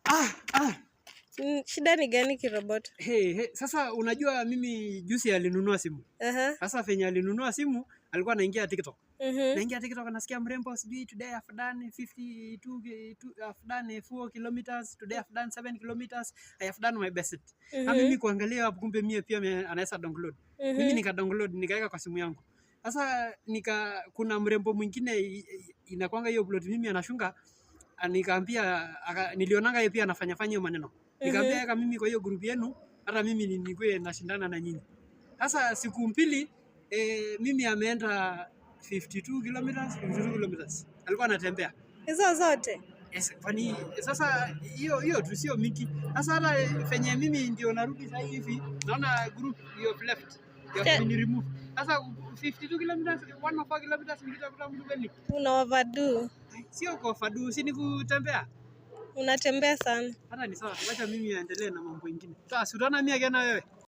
Ah. Shida ni gani kiroboto? Sasa unajua mimi juzi alinunua simu. Sasa venye alinunua simu alikuwa anaingia TikTok. Naingia TikTok anasikia mrembo sijui today I've done 52 I've done 4 kilometers, today I've done 7 kilometers, I have done my best. Na mimi kuangalia hapo kumbe mimi pia anaweza download. Mimi nika download nikaweka kwa simu yangu. Sasa kuna mrembo mwingine inakwanga hiyo upload mimi anashunga nikaambia nilionanga yeye pia anafanya hiyo maneno. Nikamwambia kama mimi kwa hiyo group yenu hata mimi nikuwe nashindana na nyinyi. Sasa siku mbili mimi ameenda 52 kilometers. Alikuwa anatembea. Hizo zote? Yes, kwani sasa hiyo tu sio mingi. Sasa hata venye mimi ndio narudi sasa hivi naona group you left. You have been removed. Sasa 52 kilometers, 104 kilometers nikitafuta mtu gani? Una overdo. Sio kwa overdo, si ni kutembea. Unatembea sana. Hata ni sawa, wacha mimi aendelee na mambo mengine. Sasa utaona mimi again na wewe.